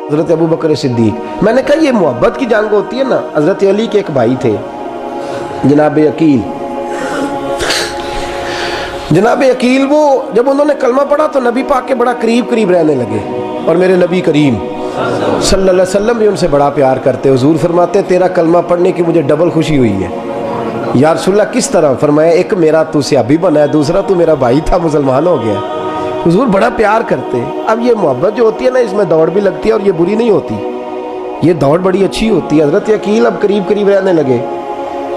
حضرت ابو بکر صدیق. میں نے کہا یہ محبت کی جنگ ہوتی ہے نا. حضرت علی کے ایک بھائی تھے جناب عقیل. جناب عقیل وہ جب انہوں نے کلمہ پڑھا تو نبی پاک کے بڑا قریب رہنے لگے, اور میرے نبی کریم صلی اللہ علیہ وسلم بھی ان سے بڑا پیار کرتے. حضور فرماتے تیرا کلمہ پڑھنے کی مجھے ڈبل خوشی ہوئی ہے. یا رسول اللہ کس طرح؟ فرمایا ایک میرا تو صحابی بنا ہے, دوسرا تو میرا بھائی تھا مسلمان ہو گیا. حضور بڑا پیار کرتے. اب یہ محبت جو ہوتی ہے نا اس میں دوڑ بھی لگتی ہے اور یہ بری نہیں ہوتی, یہ دوڑ بڑی اچھی ہوتی ہے. حضرت عقیل اب قریب رہنے لگے.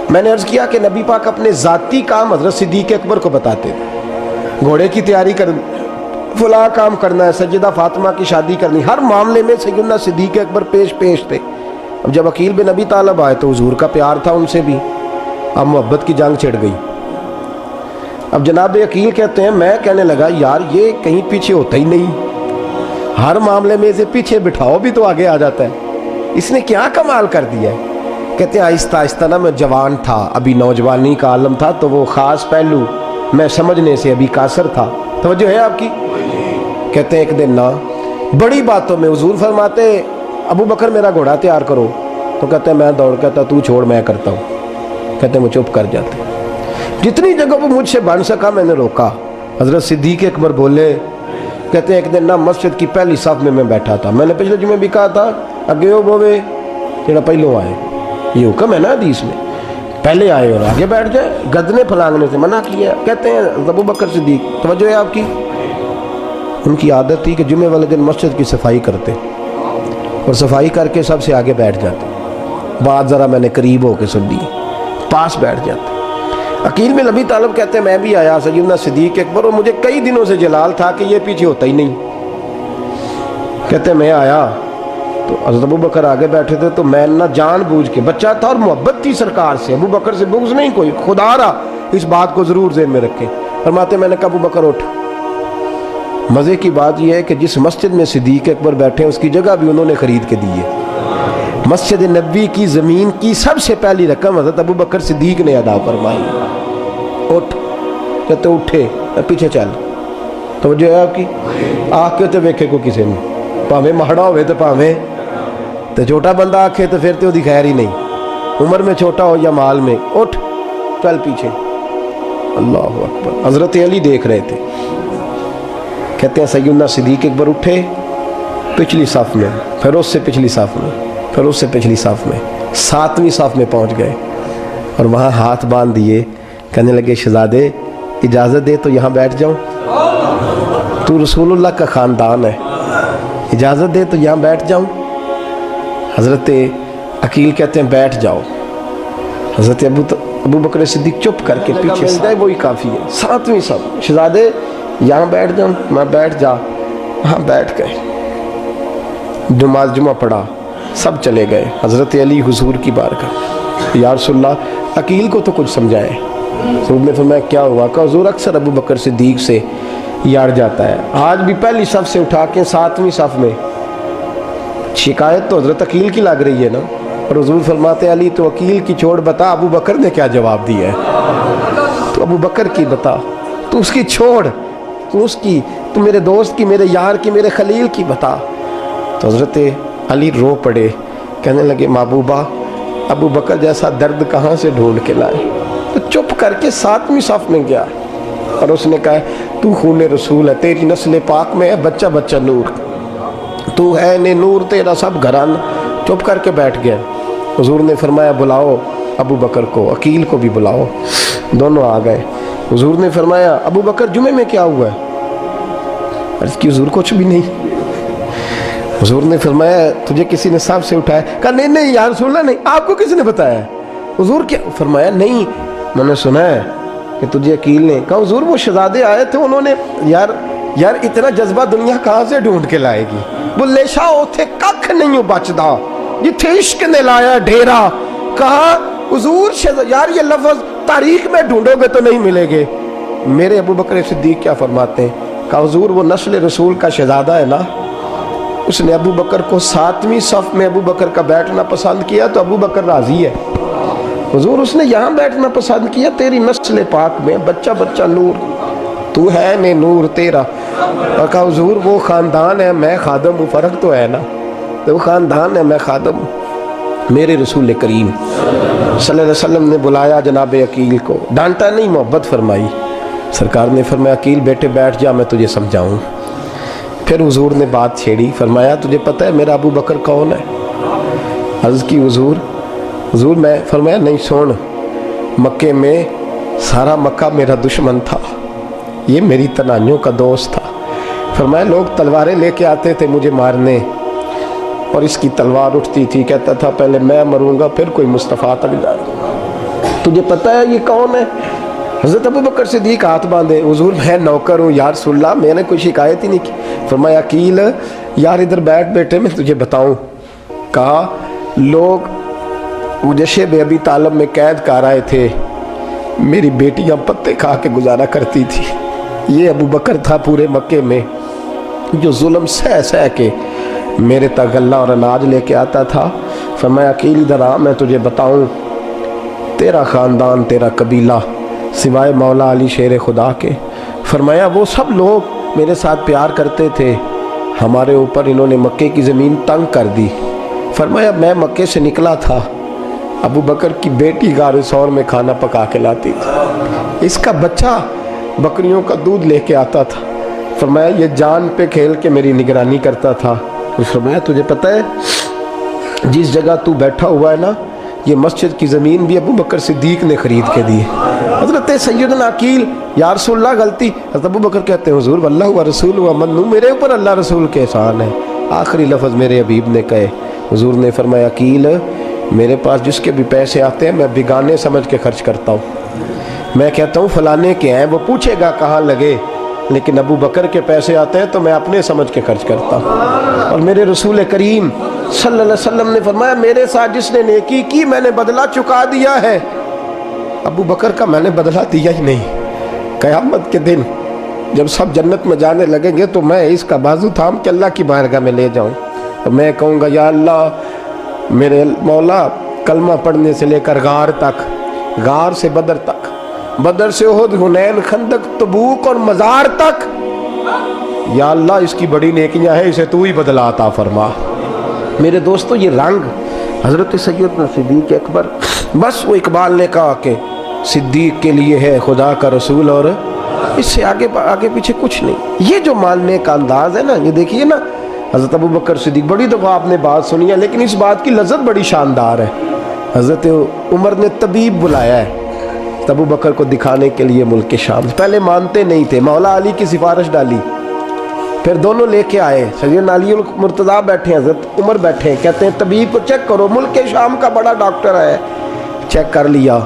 میں نے عرض کیا کہ نبی پاک اپنے ذاتی کام حضرت صدیق اکبر کو بتاتے تھے. گھوڑے کی تیاری کر, فلاں کام کرنا ہے, سیدہ فاطمہ کی شادی کرنی, ہر معاملے میں سیدنا صدیق اکبر پیش تھے. اب جب عقیل بن ابی طالب آئے تو حضور کا پیار تھا ان سے بھی. اب محبت کی جنگ چھڑ گئی. اب جناب عقیل کہتے ہیں میں کہنے لگا یار یہ کہیں پیچھے ہوتا ہی نہیں, ہر معاملے میں اسے پیچھے بٹھاؤ بھی تو آگے آ جاتا ہے, اس نے کیا کمال کر دیا ہے. کہتے ہیں آہستہ نا میں جوان تھا, ابھی نوجوانی کا عالم تھا, تو وہ خاص پہلو میں سمجھنے سے ابھی قاصر تھا. توجہ ہے آپ کی؟ کہتے ہیں ایک دن نا بڑی باتوں میں حضور فرماتے ابو بکر میرا گھوڑا تیار کرو, تو کہتے ہیں میں دوڑ, کہتا تو چھوڑ میں کرتا ہوں. کہتے ہیں وہ چپ کر جاتے. جتنی جگہ وہ مجھ سے بن سکا میں نے روکا. حضرت صدیق اکبر بولے, کہتے ہیں ایک دن نا مسجد کی پہلی صف میں بیٹھا تھا. میں نے پچھلے جمعے بھی کہا تھا اگے ہو بوے جڑا پہلو آئے, یہ حکم ہے نا حدیث میں, پہلے آئے اور آگے بیٹھ جائے. گدنے پھلانگنے سے منع کیا. کہتے ہیں ابو بکر صدیق, توجہ ہے آپ کی, ان کی عادت تھی کہ جمعے والے دن مسجد کی صفائی کرتے اور صفائی کر کے سب سے آگے بیٹھ جاتے. بات ذرا میں نے قریب ہو کے سن لی, پاس بیٹھ جاتے. عقیل بن ابی طالب کہتے ہیں میں بھی آیا سیدنا صدیق اکبر, اور مجھے کئی دنوں سے جلال تھا کہ یہ پیچھے ہوتا ہی نہیں. کہتے ہیں میں آیا تو حضرت ابو بکر آگے بیٹھے تھے, تو میں نہ جان بوجھ کے, بچہ تھا اور محبت تھی سرکار سے, ابو بکر سے بغض نہیں کوئی, خدا رہا اس بات کو ضرور ذہن میں رکھیں. فرماتے میں نے کہا ابو بکر اٹھ. مزے کی بات یہ ہے کہ جس مسجد میں صدیق اکبر بیٹھے ہیں اس کی جگہ بھی انہوں نے خرید کے دی ہے. مسجد نبوی کی زمین کی سب سے پہلی رقم حضرت ابو بکر صدیق نے ادا فرمائی. اٹھ. کہتے اٹھے, پیچھے چل. توجہ ہے آپ کی؟ آنکھ کے تو ویکھے کو کسی نے, پاویں ماڑا ہوئے تو پاویں تو چھوٹا بندہ آکھے تو پھر تو دی خیر ہی نہیں, عمر میں چھوٹا ہو یا مال میں. اٹھ چل پیچھے. اللہ اکبر. حضرت علی دیکھ رہے تھے. کہتے ہیں سیدنا صدیق اکبر اٹھے پچھلی صف میں, پھر اس سے پچھلی صف میں, پھر اس سے پچھلی صف میں, 7ویں صف میں پہنچ گئے اور وہاں ہاتھ باندھ دیے. کہنے لگے شہزادے اجازت دے تو یہاں بیٹھ جاؤں, تو رسول اللہ کا خاندان ہے, اجازت دے تو یہاں بیٹھ جاؤں. حضرت عقیل کہتے ہیں بیٹھ جاؤ. حضرت ابو بکر صدیق چپ کر کے پیچھے سے, وہی کافی ہے, 7ویں صف. شہزادے یہاں بیٹھ جاؤں. میں بیٹھ جا. ہاں بیٹھ گئے. نماز جمعہ پڑھا, سب چلے گئے. حضرت علی حضور کی بارگاہ, یا رسول اللہ عقیل کو تو کچھ سمجھائے. حضور نے فرمایا کیا ہوا؟ کہ حضور اکثر ابو بکر صدیق سے یار جاتا ہے, آج بھی پہلی صف سے اٹھا کے 7ویں صف میں. شکایت تو حضرت عقیل کی لگ رہی ہے نا, اور حضور فرماتے علی تو عقیل کی چھوڑ, بتا ابو بکر نے کیا جواب دیا ہے. تو ابو بکر کی بتا, تو اس کی چھوڑ, تو اس کی, تو میرے دوست کی, میرے یار کی, میرے خلیل کی بتا. تو حضرت علی رو پڑے. کہنے لگے محبوبہ ابو بکر جیسا درد کہاں سے ڈھونڈ کے لائے. تو چپ کر کے 7ویں صف میں گیا اور اس نے کہا تو خون رسول ہے, تیری نسل پاک میں ہے بچہ بچہ نور, تو ہے نے نور تیرا سب گھران. چپ کر کے بیٹھ گیا. حضور نے فرمایا بلاؤ ابو بکر کو, عقیل کو بھی بلاؤ. دونوں آ گئے. حضور نے فرمایا ابو بکر جمعے میں کیا ہوا ہے؟ عرض کی حضور کچھ بھی نہیں. حضور نے فرمایا تجھے کسی نے صاحب سے اٹھایا؟ کہا نہیں یا رسول اللہ نہیں. آپ کو کس نے بتایا؟ حضور کیا؟ فرمایا نہیں میں نے سنا ہے کہ تجھے عقیل نے. کہا حضور وہ شہزادے آئے تھے, انہوں نے یار اتنا جذبہ دنیا کہاں سے ڈھونڈ کے لائے گی. بولے شاہ اوتھے ککھ نہیں بچدا جتھے عشق نے لایا ڈھیرا. کہا حضور یار یہ لفظ تاریخ میں ڈھونڈو گے تو نہیں ملے گے. میرے ابو بکر صدیق کیا فرماتے ہیں؟ کہا حضور وہ نسل رسول کا شہزادہ ہے نا, اس نے ابو بکر کو 7ویں صف میں ابو بکر کا بیٹھنا پسند کیا تو ابو بکر راضی ہے. حضور اس نے یہاں بیٹھنا پسند کیا, تیری نسل پاک میں بچہ بچہ نور, تو ہے نے نور تیرا. اور کہا حضور وہ خاندان ہے, میں خادم ہوں, فرق تو ہے نا. وہ خاندان ہے، میں خادم۔ میرے رسول کریم صلی اللہ علیہ وسلم نے بلایا جناب عقیل کو، ڈانٹا نہیں، محبت فرمائی۔ سرکار نے فرمایا عقیل بیٹے بیٹھ جا، میں تجھے سمجھاؤں۔ پھر حضور نے بات چھیڑی، فرمایا تجھے پتہ ہے میرا ابو بکر کون ہے؟ عرض کی حضور میں، فرمایا نہیں سن، مکے میں سارا مکہ میرا دشمن تھا، یہ میری تنہائیوں کا دوست تھا۔ فرمایا لوگ تلواریں لے کے آتے تھے مجھے مارنے، اور اس کی تلوار اٹھتی تھی، کہتا تھا پہلے میں مروں گا پھر کوئی مصطفیٰ تک جائے گا۔ تجھے پتہ ہے یہ کون ہے؟ حضرت ابو بکر صدیق ہاتھ باندھے، حضور میں نوکر ہوں یا رسول اللہ، میں نے کوئی شکایت ہی نہیں کی۔ فرمایا عقیل یار ادھر بیٹھ بیٹے، میں تجھے بتاؤں۔ کہا لوگ مجھے شیب ابی طالب میں قید کر آئے تھے، میری بیٹیاں پتے کھا کے گزارا کرتی تھی۔ یہ ابو بکر تھا پورے مکے میں جو ظلم سہ کے میرے تک غلہ اور اناج لے کے آتا تھا۔ فرمایا عقیل ادھر آ، میں تجھے بتاؤں، تیرا خاندان تیرا قبیلہ سوائے مولا علی شیر خدا کے، فرمایا وہ سب لوگ میرے ساتھ پیار کرتے تھے، ہمارے اوپر انہوں نے مکے کی زمین تنگ کر دی۔ فرمایا میں مکے سے نکلا تھا، ابو بکر کی بیٹی غار ثور میں کھانا پکا کے لاتی تھی، اس کا بچہ بکریوں کا دودھ لے کے آتا تھا۔ فرمایا یہ جان پہ کھیل کے میری نگرانی کرتا تھا۔ فرمایا تجھے پتہ ہے جس جگہ تو بیٹھا ہوا ہے نا، یہ مسجد کی زمین بھی ابو بکر صدیق نے خرید کے دی۔ حضرت سیدنا عقیل یا رسول اللہ غلطی، حضرت ابو بکر کہتے ہیں حضور واللہ و رسول و من، میرے اوپر اللہ رسول کے احسان ہے۔ آخری لفظ میرے حبیب نے کہے، حضور نے فرمایا عقیل میرے پاس جس کے بھی پیسے آتے ہیں میں بیگانے سمجھ کے خرچ کرتا ہوں، میں کہتا ہوں فلانے کے ہیں، وہ پوچھے گا کہاں لگے، لیکن ابو بکر کے پیسے آتے ہیں تو میں اپنے سمجھ کے خرچ کرتا ہوں۔ اور میرے رسول کریم صلی اللہ علیہ وسلم نے فرمایا میرے ساتھ جس نے نیکی کی میں نے بدلہ چکا دیا ہے، ابو بکر کا میں نے بدلہ دیا ہی نہیں۔ قیامت کے دن جب سب جنت میں جانے لگیں گے تو میں اس کا بازو تھام کے اللہ کی بارگاہ میں لے جاؤں، اور میں کہوں گا یا اللہ میرے مولا کلمہ پڑھنے سے لے کر غار تک، غار سے بدر تک، بدر سے احد، حنین، خندق، تبوک اور مزار تک، یا اللہ اس کی بڑی نیکیاں ہیں، اسے تو ہی بدلہ عطا فرما۔ میرے دوستو یہ رنگ حضرت سیدنا صدیق اکبر، بس وہ اقبال نے کہا کہ صدیق کے لیے ہے خدا کا رسول، اور اس سے آگے پیچھے کچھ نہیں۔ یہ جو ماننے کا انداز ہے نا، یہ دیکھیے نا، حضرت ابو بکر صدیق، بڑی دفعہ آپ نے بات سنی ہے لیکن اس بات کی لذت بڑی شاندار ہے۔ حضرت عمر نے طبیب بلایا ہے ابو بکر کو دکھانے کے لیے ملک شام، پہلے مانتے نہیں تھے، مولا علی کی سفارش ڈالی، پھر دونوں لے کے آئے، سیدنا علی المرتضیٰ بیٹھے ہیں، حضرت عمر بیٹھے ہیں، کہتے ہیں طبیب کو چیک کرو، ملک شام کا بڑا ڈاکٹر ہے۔ چیک کر لیا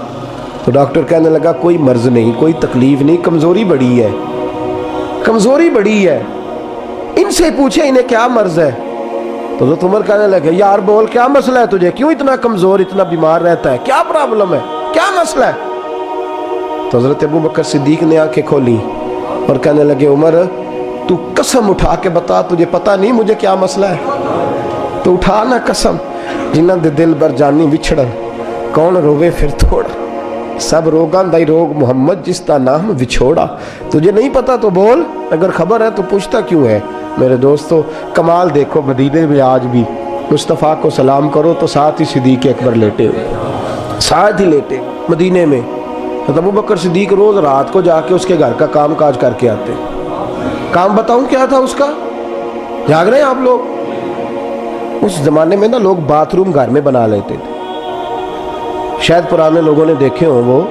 تو ڈاکٹر کہنے لگا کوئی مرض نہیں، کوئی تکلیف نہیں، کمزوری بڑی ہے، کمزوری بڑی ہے، ان سے پوچھے انہیں کیا مرض ہے۔ تو حضرت عمر کہنے لگے یار بول کیا مسئلہ ہے تجھے، کیوں اتنا کمزور، اتنا بیمار رہتا ہے، کیا پرابلم ہے، کیا مسئلہ ہے؟ تو حضرت ابو بکر صدیق نے آنکھیں کھولی اور کہنے لگے عمر تو قسم اٹھا کے بتا، تجھے پتہ نہیں مجھے کیا مسئلہ ہے؟ تو اٹھا نہ قسم، جنہاں دے دل بر جانی وچھڑن، کون روے پھر تھوڑا، سب روگاں دائی روگ محمد جس کا نام وچھوڑا۔ تجھے نہیں پتا تو بول، اگر خبر ہے تو پوچھتا کیوں ہے؟ میرے دوستو کمال دیکھو، مدینے میں آج بھی مصطفیٰ کو سلام کرو تو ساتھ ہی صدیق اکبر لیٹے ہوئے، ساتھ ہی لیٹے مدینے میں۔ ابو بکر صدیق روز رات کو جا کے اس کے گھر کا کام کاج کر کے آتے۔ کام بتاؤں کیا تھا اس کا؟ جاگ رہے ہیں آپ لوگ؟ اس زمانے میں نا لوگ باتھ روم گھر میں بنا لیتے تھے، شاید پرانے لوگوں نے دیکھے ہوں، وہ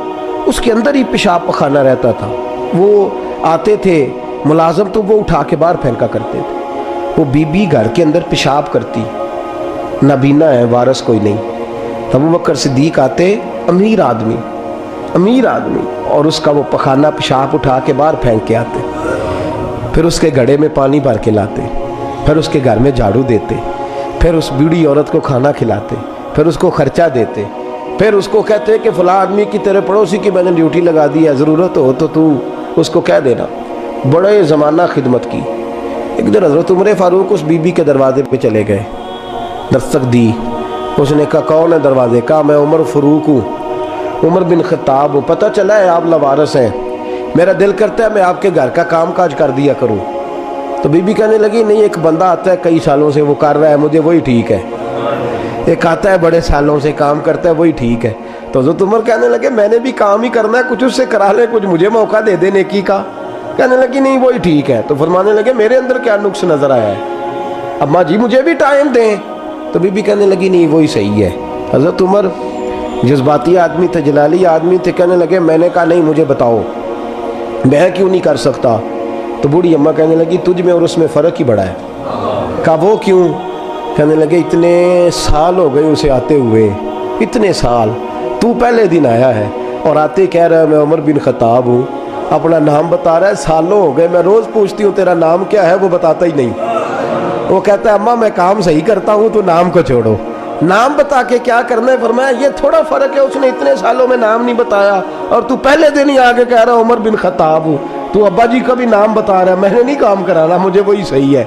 اس کے اندر ہی پیشاب پخانہ رہتا تھا، وہ آتے تھے ملازم تو وہ اٹھا کے باہر پھینکا کرتے تھے، وہ بی بی گھر کے اندر پیشاب کرتی، نابینا ہے، وارث کوئی نہیں، ابو بکر صدیق آتے، امیر آدمی، اور اس کا وہ پخانہ پیشاب اٹھا کے باہر پھینک کے آتے، پھر اس کے گھڑے میں پانی بھر کے لاتے، پھر اس کے گھر میں جھاڑو دیتے، پھر اس بوڑھی عورت کو کھانا کھلاتے، پھر اس کو خرچہ دیتے، پھر اس کو کہتے کہ فلاں آدمی کی تیرے پڑوسی کی میں نے ڈیوٹی لگا دی ہے، ضرورت ہو تو اس کو کہہ دینا۔ بڑے زمانہ خدمت کی۔ ایک دن حضرت عمر فاروق اس بی بی کے دروازے پہ چلے گئے، دستک دی، اس نے کہا کون ہے دروازے؟ کہا میں عمر فاروق ہوں، عمر بن خطاب ہوں، پتہ چلا ہے آپ لوارث ہیں، میرا دل کرتا ہے میں آپ کے گھر کا کام کاج کر دیا کروں۔ تو بی بی کہنے لگی نہیں، ایک بندہ آتا ہے کئی سالوں سے وہ کر رہا ہے، مجھے وہی ٹھیک ہے، ایک آتا ہے بڑے سالوں سے کام کرتا ہے وہی ٹھیک ہے۔ تو حضرت عمر کہنے لگے میں نے بھی کام ہی کرنا ہے، کچھ اس سے کرا لے، کچھ مجھے موقع دے دے نیکی کا۔ کہنے لگی نہیں وہی ٹھیک ہے۔ تو فرمانے لگے میرے اندر کیا نقص نظر آیا ہے، اماں جی مجھے بھی ٹائم دیں۔ تو بی بی کہنے لگی نہیں وہی صحیح ہے۔ حضرت عمر جذباتی آدمی تھے، جلالی آدمی تھے، کہنے لگے میں نے کہا نہیں مجھے بتاؤ میں کیوں نہیں کر سکتا۔ تو بوڑھی اماں کہنے لگی تجھ میں اور اس میں فرق ہی بڑا ہے۔ کہا وہ کیوں؟ کہنے لگے اتنے سال ہو گئے اسے آتے ہوئے، اتنے سال، تو پہلے دن آیا ہے اور آتے کہہ رہا ہے میں عمر بن خطاب ہوں، اپنا نام بتا رہا ہے، سالوں ہو گئے میں روز پوچھتی ہوں تیرا نام کیا ہے، وہ بتاتا ہی نہیں۔ وہ کہتا ہے اماں میں کام صحیح کرتا ہوں تو نام کو چھوڑو، نام بتا کے کیا کرنا ہے۔ فرمایا یہ تھوڑا فرق ہے، اس نے اتنے سالوں میں نام نہیں بتایا اور تو پہلے دن ہی آگے کہہ رہا عمر بن خطاب ہوں، تو ابا جی کا بھی نام بتا رہا ہے، میں نے نہیں کام کرانا، مجھے وہی صحیح ہے۔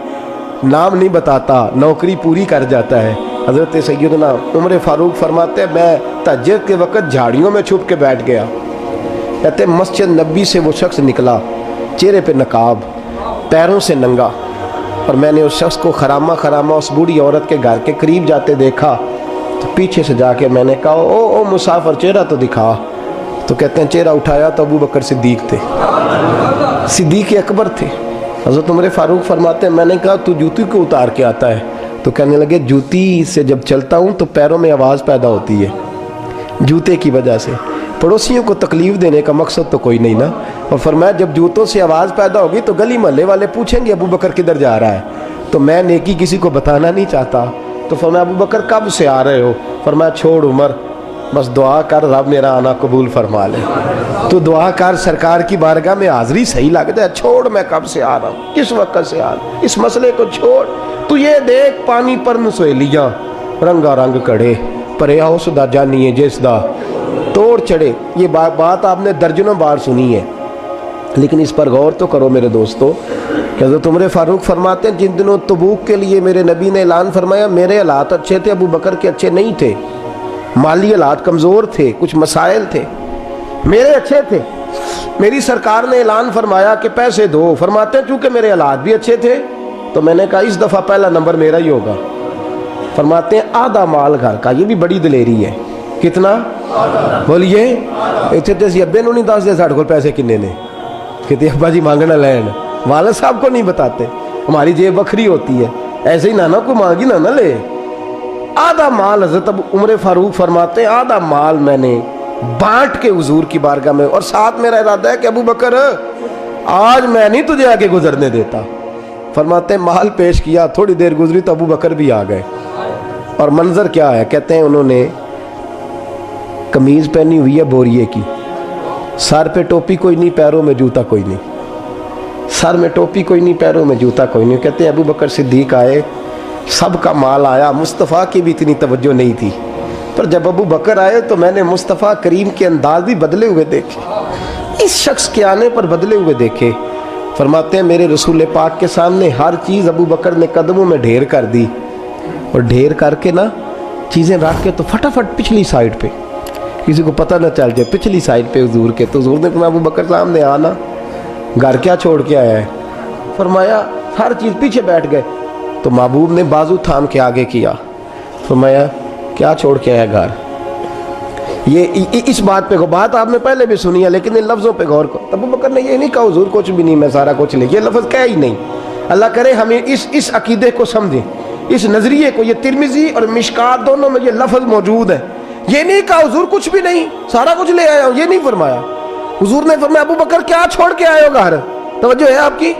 نام نہیں بتاتا، نوکری پوری کر جاتا ہے۔ حضرت سیدنا عمر فاروق فرماتے ہیں میں تہجد کے وقت جھاڑیوں میں چھپ کے بیٹھ گیا، کہتے ہیں مسجد نبی سے وہ شخص نکلا، چہرے پہ نقاب، پیروں سے ننگا، اور میں نے اس شخص کو خرامہ خرامہ اس بوڑھی عورت کے گھر کے قریب جاتے دیکھا۔ تو پیچھے سے جا کے میں نے کہا او مسافر چہرہ تو دکھا۔ تو کہتے ہیں چہرہ اٹھایا تو ابو بکر صدیق تھے، صدیق اکبر تھے۔ حضرت عمر فاروق فرماتے ہیں میں نے کہا تو جوتی کو اتار کے آتا ہے؟ تو کہنے لگے جوتی سے جب چلتا ہوں تو پیروں میں آواز پیدا ہوتی ہے جوتے کی وجہ سے، پڑوسیوں کو تکلیف دینے کا مقصد تو کوئی نہیں نا۔ اور فرمایا جب جوتوں سے آواز پیدا ہوگی تو گلی محلے والے پوچھیں گے ابو بکر کدھر جا رہا ہے، تو میں نیکی کسی کو بتانا نہیں چاہتا۔ تو فرمایا ابو بکر کب سے آ رہے ہو؟ فرمایا چھوڑ عمر، بس دعا کر رب میرا آنا قبول فرما لے، تو دعا کر سرکار کی بارگاہ میں حاضری صحیح لگ جائے، چھوڑ میں کب سے آ رہا ہوں، کس وقت سے آ رہا ہوں، اس مسئلے کو چھوڑ، تو یہ دیکھ پانی پر نسویلیاں رنگا رنگ کڑے پرے آؤ سدا جانیے جس دا توڑ چڑھے۔ یہ بات آپ نے درجنوں بار سنی ہے، لیکن اس پر غور تو کرو میرے دوستو۔ حضرت عمر فاروق فرماتے ہیں جن دنوں تبوک کے لیے میرے نبی نے اعلان فرمایا میرے حالات اچھے تھے، ابو بکر کے اچھے نہیں تھے، مالی حالات کمزور تھے، کچھ مسائل تھے، میرے اچھے تھے۔ میری سرکار نے اعلان فرمایا کہ پیسے دو، فرماتے ہیں چونکہ میرے حالات بھی اچھے تھے تو میں نے کہا اس دفعہ پہلا نمبر میرا ہی ہوگا۔ فرماتے ہیں آدھا مال گھر کا، یہ بھی بڑی دلیری ہے۔ کتنا؟ بولیے اتنے تے ابے نو نہیں دس دے ساڑھے کو پیسے کنے نے، کہتے ابا جی مانگنا لین، والد صاحب کو نہیں بتاتے، ہماری جیب بکھری ہوتی ہے، ایسے ہی نانا کو مانگی نہ لے۔ آدھا مال حضرت عمر فاروق فرماتے ہیں آدھا مال میں نے بانٹ کے حضور کی بارگاہ میں، اور ساتھ میرا ارادہ ہے کہ ابو بکر آج میں نہیں تجھے آگے گزرنے دیتا۔ فرماتے ہیں مال پیش کیا، تھوڑی دیر گزری تو ابو بکر بھی آ گئے، اور منظر کیا ہے؟ کہتے ہیں انہوں نے قمیض پہنی ہوئی ہے بوریے کی، سر پہ ٹوپی کوئی نہیں، پیروں میں جوتا کوئی نہیں، سر میں ٹوپی کوئی نہیں، پیروں میں جوتا کوئی نہیں۔ کہتے ہیں ابو بکر صدیق آئے، سب کا مال آیا، مصطفیٰ کی بھی اتنی توجہ نہیں تھی، پر جب ابو بکر آئے تو میں نے مصطفیٰ کریم کے انداز بھی بدلے ہوئے دیکھے، اس شخص کے آنے پر بدلے ہوئے دیکھے۔ فرماتے ہیں میرے رسول پاک کے سامنے ہر چیز ابو بکر نے قدموں میں ڈھیر کر دی، اور ڈھیر کر کے نا چیزیں رکھ کے تو فٹافٹ پچھلی سائڈ پہ، کسی کو پتہ نہ چل جائے، پچھلی سائڈ پہ حضور کے۔ تو حضور نے فرمایا ابو بکر سامنے آنا، گھر کیا چھوڑ کے آیا ہے؟ فرمایا ہر چیز، پیچھے بیٹھ گئے۔ تو محبوب نے بازو تھام کے آگے کیا، فرمایا کیا چھوڑ کے آیا گھر؟ یہ اس بات پہ بات آپ نے پہلے بھی سنی ہے، لیکن ان لفظوں پہ غور کرو۔ ابو بکر نے یہ نہیں کہا حضور کچھ بھی نہیں میں سارا کچھ لے، یہ لفظ کہا ہی نہیں۔ اللہ کرے ہمیں اس عقیدے کو سمجھیں، اس نظریے کو۔ یہ ترمذی اور مشکات دونوں میں یہ لفظ موجود ہے۔ یہ نہیں کہا حضور کچھ بھی نہیں سارا کچھ لے آیا ہوں، یہ نہیں فرمایا۔ حضور نے فرمایا ابو بکر کیا چھوڑ کے آئے ہو گھر؟ توجہ ہے آپ کی؟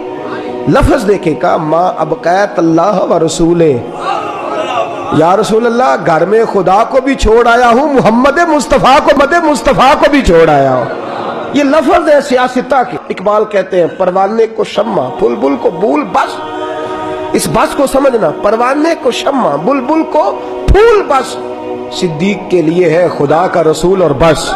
لفظ دیکھیں، کہا ما ابقیت اللہ و رسولے، یا رسول اللہ گھر میں خدا کو بھی چھوڑ آیا ہوں، محمد مصطفیٰ کو بھی چھوڑ آیا ہوں۔ یہ لفظ ہے سیاستہ کی۔ اقبال کہتے ہیں پروانے کو شمع بلبل کو بھول، بس اس بس کو سمجھنا، پروانے کو شمع بلبل کو پھول، بس صدیق کے لیے ہے خدا کا رسول اور بس۔